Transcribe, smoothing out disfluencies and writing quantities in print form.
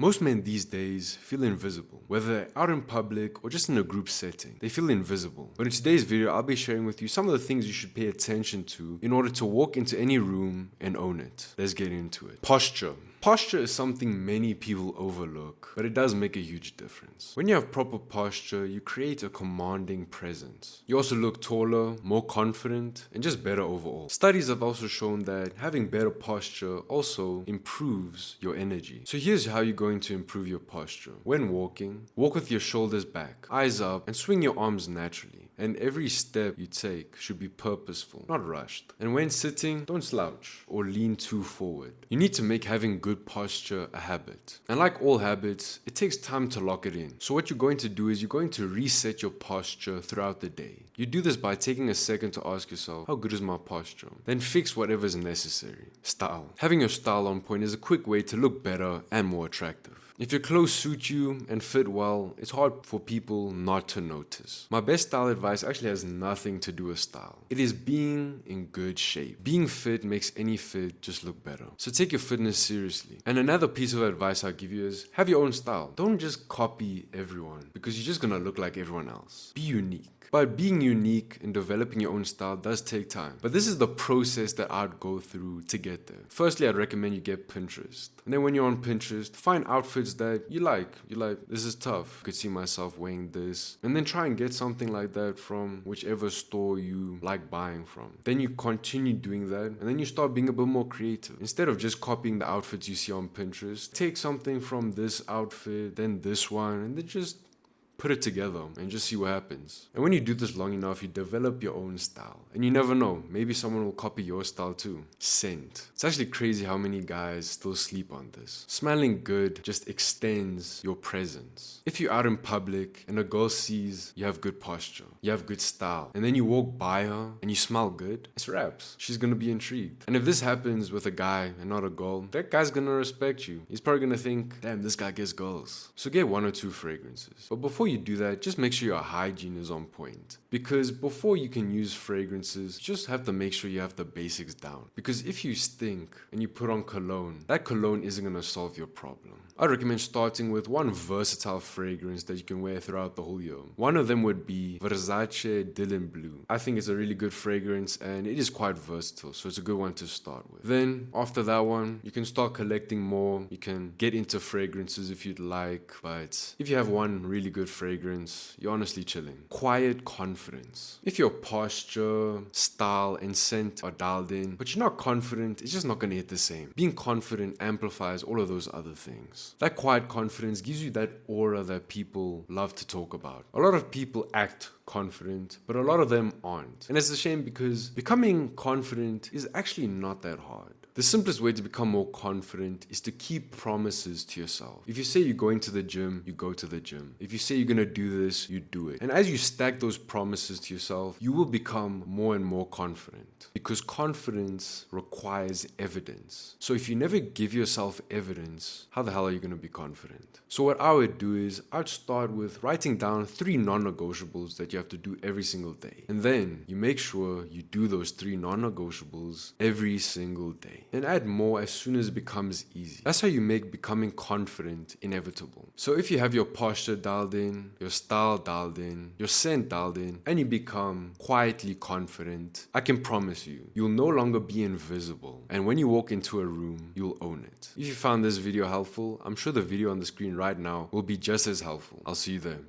Most men these days feel invisible, whether they're out in public or just in a group setting. They feel invisible. But in today's video, I'll be sharing with you some of the things you should pay attention to in order to walk into any room and own it. Let's get into it. Posture. Posture is something many people overlook, but it does make a huge difference. When you have proper posture, you create a commanding presence. You also look taller, more confident, and just better overall. Studies have also shown that having better posture also improves your energy. So here's how you're going to improve your posture. When walking, walk with your shoulders back, eyes up, and swing your arms naturally. And every step you take should be purposeful, not rushed. And when sitting, don't slouch or lean too forward. You need to make having good posture a habit. And like all habits, it takes time to lock it in. So what you're going to do is you're going to reset your posture throughout the day. You do this by taking a second to ask yourself, how good is my posture? Then fix whatever is necessary. Style. Having your style on point is a quick way to look better and more attractive. If your clothes suit you and fit well, it's hard for people not to notice. My best style advice actually has nothing to do with style. It is being in good shape. Being fit makes any fit just look better. So take your fitness seriously. And another piece of advice I'll give you is have your own style. Don't just copy everyone because you're just gonna look like everyone else. Be unique. But being unique and developing your own style does take time. But this is the process that I'd go through to get there. Firstly, I'd recommend you get Pinterest. And then when you're on Pinterest, find outfits that you like. You're like, this is tough. I could see myself wearing this. And then try and get something like that from whichever store you like buying from. Then you continue doing that. And then you start being a bit more creative. Instead of just copying the outfits you see on Pinterest, take something from this outfit, then this one, and then just put it together and just see what happens. And when you do this long enough, you develop your own style. And you never know, maybe someone will copy your style too. Scent. It's actually crazy how many guys still sleep on this. Smelling good just extends your presence. If you're out in public and a girl sees you have good posture, you have good style, and then you walk by her and you smell good, it's wraps. She's gonna be intrigued. And if this happens with a guy and not a girl, that guy's gonna respect you. He's probably gonna think, damn, this guy gets girls. So get 1 or 2 fragrances. But before you do that, just make sure your hygiene is on point. Because before you can use fragrances, you just have to make sure you have the basics down. Because if you stink and you put on cologne, that cologne isn't gonna solve your problem. I recommend starting with one versatile fragrance that you can wear throughout the whole year. One of them would be Versace Dylan Blue. I think it's a really good fragrance and it is quite versatile, so it's a good one to start with. Then after that one, you can start collecting more. You can get into fragrances if you'd like, but if you have one really good fragrance, you're honestly chilling. Quiet confidence. If your posture, style, and scent are dialed in, but you're not confident, it's just not gonna hit the same. Being confident amplifies all of those other things. That quiet confidence gives you that aura that people love to talk about. A lot of people act confident, but a lot of them aren't. And it's a shame because becoming confident is actually not that hard. The simplest way to become more confident is to keep promises to yourself. If you say you're going to the gym, you go to the gym. If you say you're gonna do this, you do it. And as you stack those promises to yourself, you will become more and more confident. Because confidence requires evidence. So if you never give yourself evidence, how the hell are you gonna be confident? So what I would do is I'd start with writing down 3 non-negotiables that you have to do every single day. And then you make sure you do those 3 non-negotiables every single day. And add more as soon as it becomes easy. That's how you make becoming confident inevitable. So if you have your posture dialed in, your style dialed in, your scent dialed in, and you become quietly confident, I can promise you, you'll no longer be invisible. And when you walk into a room, you'll own it. If you found this video helpful, I'm sure the video on the screen right now will be just as helpful. I'll see you there.